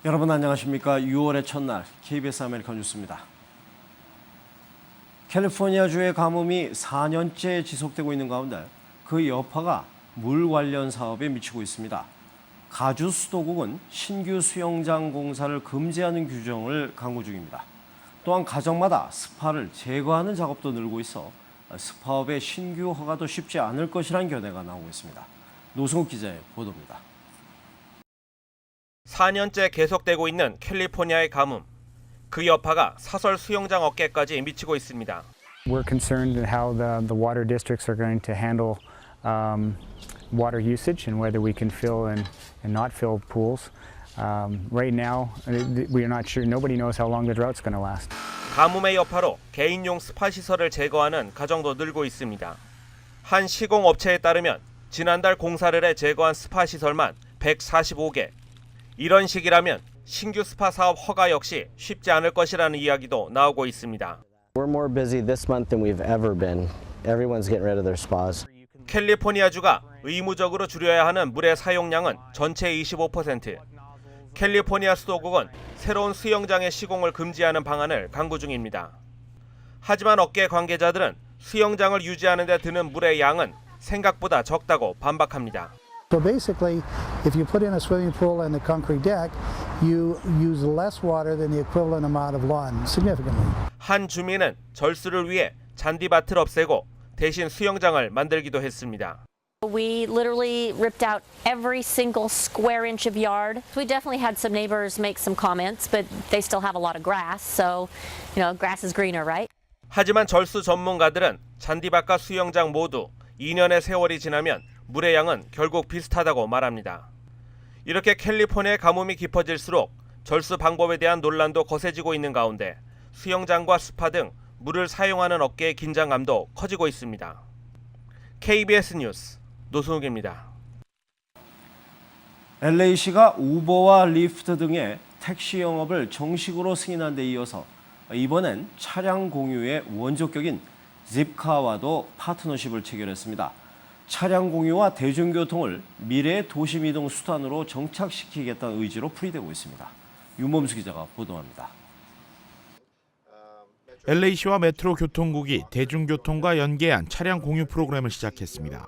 여러분 안녕하십니까? 6월의 첫날 KBS 아메리칸 뉴스입니다. 캘리포니아주의 가뭄이 4년째 지속되고 있는 가운데 그 여파가 물 관련 사업에 미치고 있습니다. 가주 수도국은 신규 수영장 공사를 금지하는 규정을 강구 중입니다. 또한 가정마다 스파를 제거하는 작업도 늘고 있어 스파업의 신규 허가도 쉽지 않을 것이란 견해가 나오고 있습니다. 노승욱 기자의 보도입니다. 4년째 계속되고 있는 캘리포니아의 가뭄. 그 여파가 사설 수영장 업계까지 미치고 있습니다. We're concerned in how the water districts are going to handle water usage and whether we can fill and not fill pools. Right now, we are not sure. Nobody knows how long the drought's going to last. 가뭄의 여파로 개인용 스파 시설을 제거하는 가정도 늘고 있습니다. 한 시공업체에 따르면 지난달 공사를 해 제거한 스파 시설만 145개. 이런 식이라면 신규 스파 사업 허가 역시 쉽지 않을 것이라는 이야기도 나오고 있습니다. We're more busy this month than we've ever been. Everyone's getting rid of their spas. 캘리포니아주가 의무적으로 줄여야 하는 물의 사용량은 전체의 25%. 캘리포니아 수도국은 새로운 수영장의 시공을 금지하는 방안을 강구 중입니다. 하지만 업계 관계자들은 수영장을 유지하는 데 드는 물의 양은 생각보다 적다고 반박합니다. So basically, if you put in a swimming pool and a concrete deck, you use less water than the equivalent amount of lawn, significantly. 한 주민은 절수를 위해 잔디밭을 없애고 대신 수영장을 만들기도 했습니다. We literally ripped out every single square inch of yard. We definitely had some neighbors make some comments, but they still have a lot of grass, so, grass is greener, right? 하지만 절수 전문가들은 잔디밭과 수영장 모두 2년의 세월이 지나면 물의 양은 결국 비슷하다고 말합니다. 이렇게 캘리포니아의 가뭄이 깊어질수록 절수 방법에 대한 논란도 거세지고 있는 가운데 수영장과 스파 등 물을 사용하는 업계의 긴장감도 커지고 있습니다. KBS 뉴스 노승욱입니다. LA시가 우버와 리프트 등의 택시 영업을 정식으로 승인한 데 이어서 이번엔 차량 공유의 원조격인 집카와도 파트너십을 체결했습니다. 차량 공유와 대중교통을 미래의 도심이동 수단으로 정착시키겠다는 의지로 풀이되고 있습니다. 윤범수 기자가 보도합니다. LA시와 메트로 교통국이 대중교통과 연계한 차량 공유 프로그램을 시작했습니다.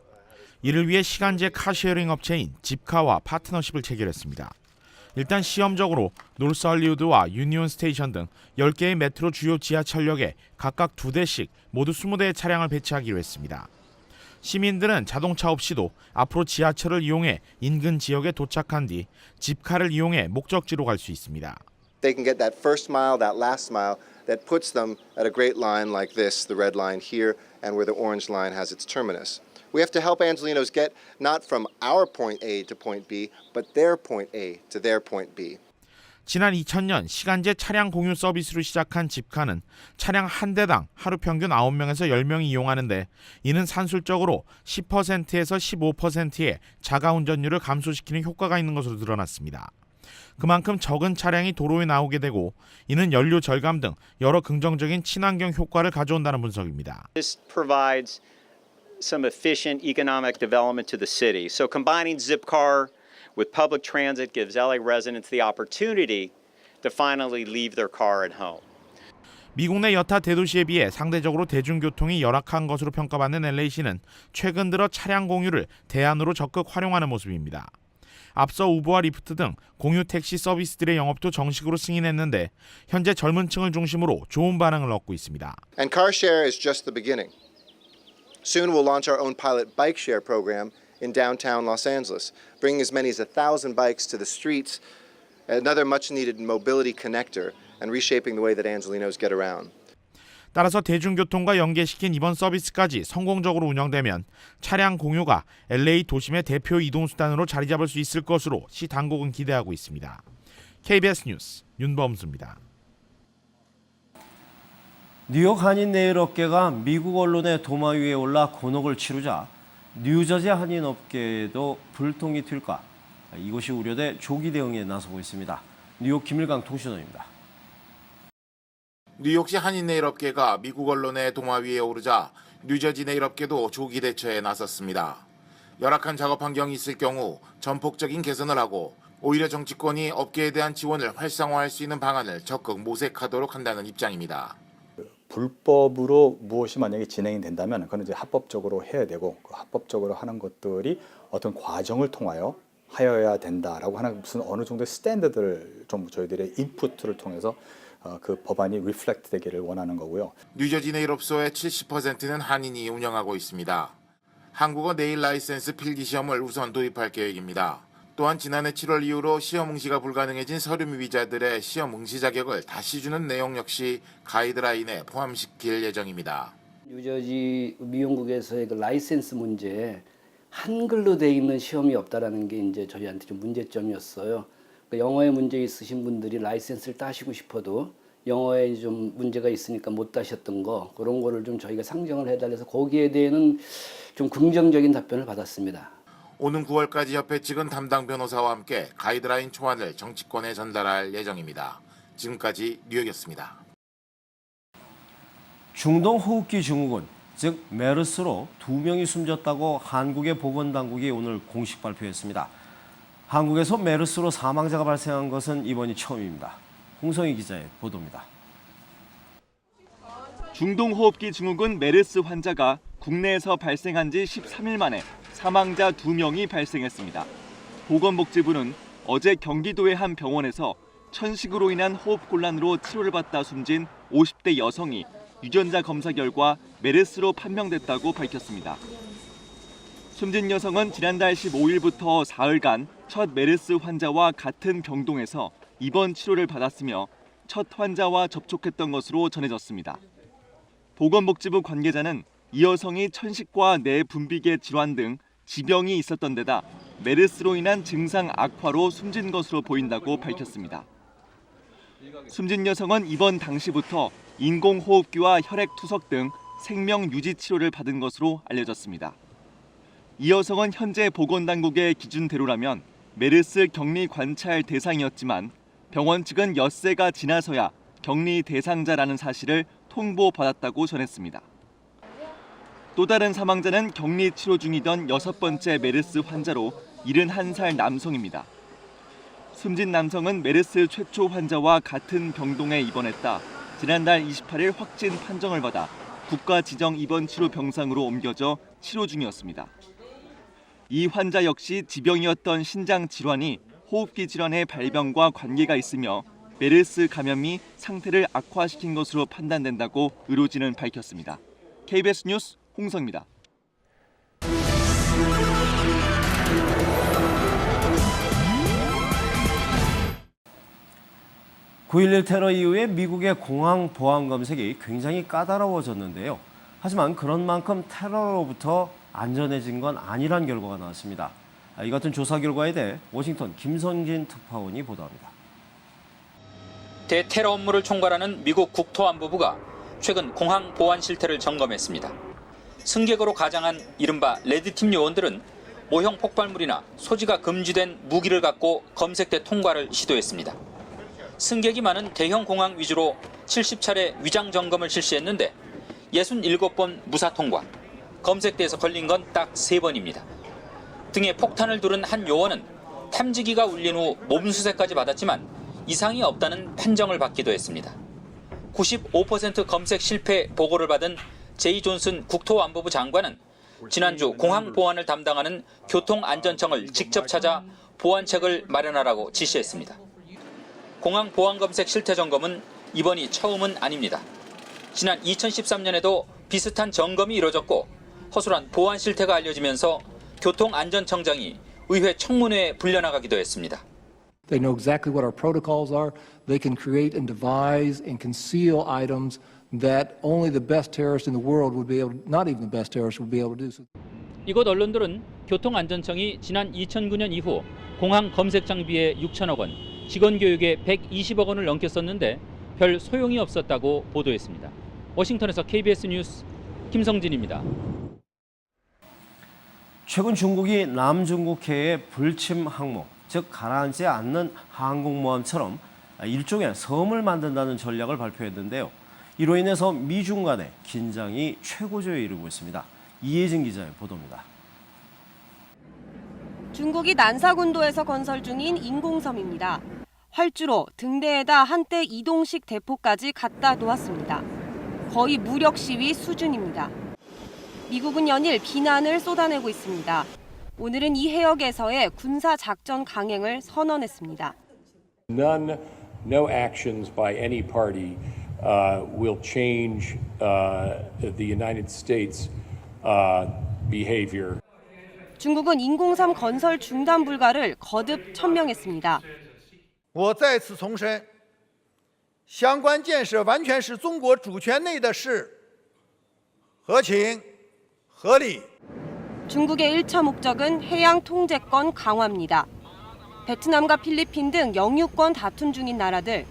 이를 위해 시간제 카쉐어링 업체인 집카와 파트너십을 체결했습니다. 일단 시험적으로 노스할리우드와 유니온 스테이션 등 10개의 메트로 주요 지하철역에 각각 2대씩 모두 20대의 차량을 배치하기로 했습니다. 시민들은 자동차 없이도 앞으로 지하철을 이용해 인근 지역에 도착한 뒤 집카를 이용해 목적지로 갈 수 있습니다. They can get that first mile, that last mile that puts them at a great line like this, the red line here, and where the orange line has its terminus. We have to help Angelenos get not from our point A to point B, but their point A to their point B. 지난 2000년 시간제 차량 공유 서비스로 시작한 집카는 차량 한 대당 하루 평균 9명에서 10명이 이용하는데 이는 산술적으로 10%에서 15%의 자가 운전율을 감소시키는 효과가 있는 것으로 드러났습니다. 그만큼 적은 차량이 도로에 나오게 되고 이는 연료 절감 등 여러 긍정적인 친환경 효과를 가져온다는 분석입니다. This provides some efficient economic development to the city. So combining Zipcar with public transit gives LA residents the opportunity to finally leave their car at home. 미국 내 여타 대도시에 비해 상대적으로 대중교통이 열악한 것으로 평가받는 LA시는 최근 들어 차량 공유를 대안으로 적극 활용하는 모습입니다. 앞서 우버와 리프트 등 공유 택시 서비스들의 영업도 정식으로 승인했는데 현재 젊은 층을 중심으로 좋은 반응을 얻고 있습니다. And car share is just the beginning. Soon we'll launch our own pilot bike share program in downtown Los Angeles, bringing as many as 1,000 bikes to the streets, another much-needed mobility connector, and reshaping the way that Angelenos get around. 따라서 대중교통과 연계시킨 이번 서비스까지 성공적으로 운영되면 차량 공유가 LA 도심의 대표 이동수단으로 자리 잡을 수 있을 것으로 시 당국은 기대하고 있습니다. KBS 뉴스 윤범수입니다. 뉴욕 한인 네일 업계가 미국 언론의 도마 위에 올라 곤혹을 치르자 뉴저지 한인 업계에도 불통이 튈까? 이것이 우려돼 조기 대응에 나서고 있습니다. 뉴욕 김일강 통신원입니다. 뉴욕시 한인 네일 업계가 미국 언론의 도마 위에 오르자 뉴저지 네일 업계도 조기 대처에 나섰습니다. 열악한 작업 환경이 있을 경우 전폭적인 개선을 하고 오히려 정치권이 업계에 대한 지원을 활성화할 수 있는 방안을 적극 모색하도록 한다는 입장입니다. 불법으로 무엇이 만약에 진행이 된다면 그건 이제 합법적으로 해야 되고 그 합법적으로 하는 것들이 어떤 과정을 통하여 하여야 된다라고 하는 무슨 어느 정도의 스탠더드를 좀 저희들의 인풋을 통해서 그 법안이 리플렉트 되기를 원하는 거고요. 뉴저지 네일업소의 70%는 한인이 운영하고 있습니다. 한국어 네일 라이센스 필기 시험을 우선 도입할 계획입니다. 또한 지난해 7월 이후로 시험 응시가 불가능해진 서류 미비자들의 시험 응시 자격을 다시 주는 내용 역시 가이드라인에 포함시킬 예정입니다. 뉴저지 미용국에서의 그 라이센스 문제, 한글로 돼 있는 시험이 없다라는 게 이제 저희한테 좀 문제점이었어요. 그러니까 영어에 문제 있으신 분들이 라이센스를 따시고 싶어도 영어에 좀 문제가 있으니까 못 따셨던 거, 그런 거를 좀 저희가 상정을 해달라서 거기에 대해서는 좀 긍정적인 답변을 받았습니다. 오는 9월까지 협회 측은 담당 변호사와 함께 가이드라인 초안을 정치권에 전달할 예정입니다. 지금까지 뉴욕이었습니다. 중동 호흡기 증후군, 즉 메르스로 2명이 숨졌다고 한국의 보건당국이 오늘 공식 발표했습니다. 한국에서 메르스로 사망자가 발생한 것은 이번이 처음입니다. 홍성희 기자의 보도입니다. 중동호흡기 증후군 메르스 환자가 국내에서 발생한 지 13일 만에 사망자 2명이 발생했습니다. 보건복지부는 어제 경기도의 한 병원에서 천식으로 인한 호흡곤란으로 치료를 받다 숨진 50대 여성이 유전자 검사 결과 메르스로 판명됐다고 밝혔습니다. 숨진 여성은 지난달 15일부터 사흘간 첫 메르스 환자와 같은 병동에서 입원 치료를 받았으며 첫 환자와 접촉했던 것으로 전해졌습니다. 보건복지부 관계자는 이 여성이 천식과 내분비계 질환 등 지병이 있었던 데다 메르스로 인한 증상 악화로 숨진 것으로 보인다고 밝혔습니다. 숨진 여성은 입원 당시부터 인공호흡기와 혈액투석 등 생명 유지 치료를 받은 것으로 알려졌습니다. 이 여성은 현재 보건당국의 기준대로라면 메르스 격리 관찰 대상이었지만 병원 측은 엿새가 지나서야 격리 대상자라는 사실을 통보받았다고 전했습니다. 또 다른 사망자는 격리 치료 중이던 6번째 메르스 환자로 71살 남성입니다. 숨진 남성은 메르스 최초 환자와 같은 병동에 입원했다 지난달 28일 확진 판정을 받아 국가 지정 입원 치료 병상으로 옮겨져 치료 중이었습니다. 이 환자 역시 지병이었던 신장 질환이 호흡기 질환의 발병과 관계가 있으며 메르스 감염이 상태를 악화시킨 것으로 판단된다고 의료진은 밝혔습니다. KBS 뉴스 홍성입니다. 9.11 테러 이후에 미국의 공항 보안 검색이 굉장히 까다로워졌는데요. 하지만 그런 만큼 테러로부터 안전해진 건 아니란 결과가 나왔습니다. 이 같은 조사 결과에 대해 워싱턴 김성진 특파원이 보도합니다. 대테러 업무를 총괄하는 미국 국토안보부가 최근 공항 보안 실태를 점검했습니다. 승객으로 가장한 이른바 레드팀 요원들은 모형 폭발물이나 소지가 금지된 무기를 갖고 검색대 통과를 시도했습니다. 승객이 많은 대형 공항 위주로 70차례 위장 점검을 실시했는데 67번 무사 통과, 검색대에서 걸린 건 딱 3번입니다. 등에 폭탄을 두른 한 요원은 탐지기가 울린 후 몸수색까지 받았지만 이상이 없다는 판정을 받기도 했습니다. 95% 검색 실패 보고를 받은 제이 존슨 국토안보부 장관은 지난주 공항 보안을 담당하는 교통안전청을 직접 찾아 보안책을 마련하라고 지시했습니다. 공항 보안 검색 실태 점검은 이번이 처음은 아닙니다. 지난 2013년에도 비슷한 점검이 이뤄졌고 허술한 보안 실태가 알려지면서 교통안전청장이 의회 청문회에 불려나가기도 했습니다. They know exactly what our protocols are. They can create and devise and conceal items that only the best terrorists in the world would be able, not even the best terrorists would be able to do. 이곳 언론들은 교통안전청이 지난 2009년 이후 공항 검색 장비에 6천억 원, 직원 교육에 120억 원을 넘게 썼는데 별 소용이 없었다고 보도했습니다. 워싱턴에서 KBS 뉴스 김성진입니다. 최근 중국이 남중국해의 불침 항모, 즉 가라앉지 않는 항공모함처럼 일종의 섬을 만든다는 전략을 발표했는데요. 이로 인해서 미중 간의 긴장이 최고조에 이르고 있습니다. 이혜진 기자의 보도입니다. 중국이 난사군도에서 건설 중인 인공섬입니다. 활주로, 등대에다 한때 이동식 대포까지 갖다 놓았습니다. 거의 무력 시위 수준입니다. 미국은 연일 비난을 쏟아내고 있습니다. 오늘은 이 해역에서의 군사 작전 강행을 선언했습니다. No actions by any party will change the United States behavior. 중국은 인공섬 건설 중단 불가를 거듭 천명했습니다. 我再次重申，相关建设完全是中国主权内的事，合情合理。 중국의 1차 목적은 해양 통제권 강화입니다. 베트남과 필리핀 등 영유권 다툼 중인 나라들,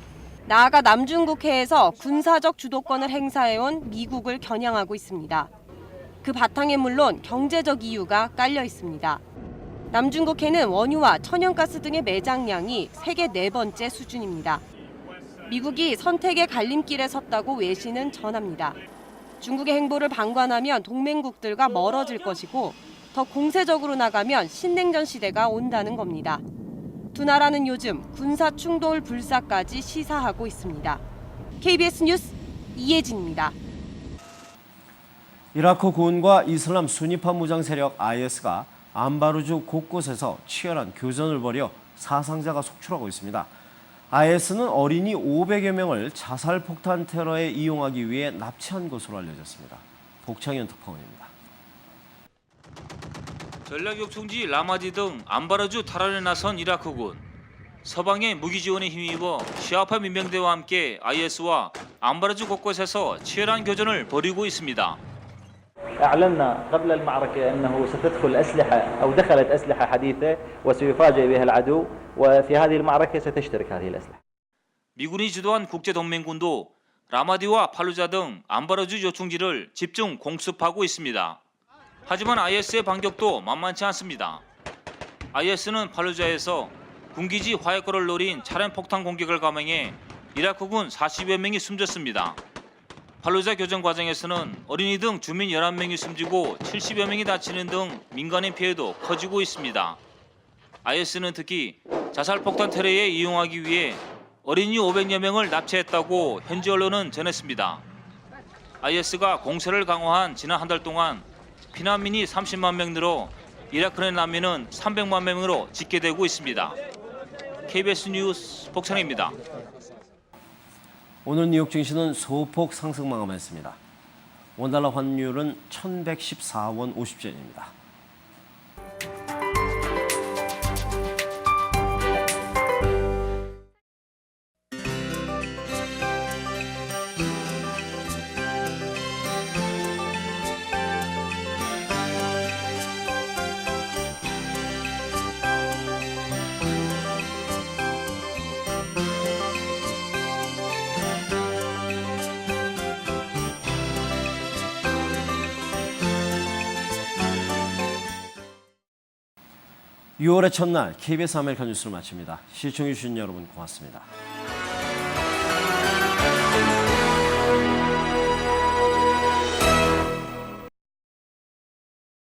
나아가 남중국해에서 군사적 주도권을 행사해온 미국을 겨냥하고 있습니다. 그 바탕에 물론 경제적 이유가 깔려 있습니다. 남중국해는 원유와 천연가스 등의 매장량이 세계 4번째 수준입니다. 미국이 선택의 갈림길에 섰다고 외신은 전합니다. 중국의 행보를 방관하면 동맹국들과 멀어질 것이고 더 공세적으로 나가면 신냉전 시대가 온다는 겁니다. 두 나라는 요즘 군사 충돌 불사까지 시사하고 있습니다. KBS 뉴스 이혜진입니다. 이라크 군과 이슬람 순위파 무장 세력 IS가 안바루주 곳곳에서 치열한 교전을 벌여 사상자가 속출하고 있습니다. IS는 어린이 500여 명을 자살폭탄 테러에 이용하기 위해 납치한 것으로 알려졌습니다. 복창현 특파원입니다. 전략 요충지 라마디 등 안바루주 탈환에 나선 이라크군. 서방의 무기 지원에 힘입어 시아파 민병대와 함께 IS와 안바루주 곳곳에서 치열한 교전을 벌이고 있습니다. أعلنا قبل المعركة أنه ستدخل أسلحة أو دخلت أسلحة حديثة وسيفاجئ بها العدو وفي هذه المعركة ستشترك هذه الأسلحة. 미군이 주도한 국제동맹군도 라마디와 팔루자 등 안바루주 요충지를 집중 공습하고 있습니다. 하지만 IS의 반격도 만만치 않습니다. IS는 팔루자에서 군기지 화약고를 노린 차량 폭탄 공격을 감행해 이라크군 40여 명이 숨졌습니다. 팔루자 교전 과정에서는 어린이 등 주민 11명이 숨지고 70여 명이 다치는 등 민간인 피해도 커지고 있습니다. IS는 특히 자살폭탄 테러에 이용하기 위해 어린이 500여 명을 납치했다고 현지 언론은 전했습니다. IS가 공세를 강화한 지난 한 달 동안 피난민이 30만 명 늘어 이라크 내 난민은 300만 명으로 집계되고 있습니다. KBS 뉴스 복창입니다. 오늘 뉴욕 증시는 소폭 상승 마감했습니다. 원달러 환율은 1114원 50전입니다. (6월의) 첫날 KBS 아메리카 뉴스를 마칩니다. 시청해주신 여러분 고맙습니다.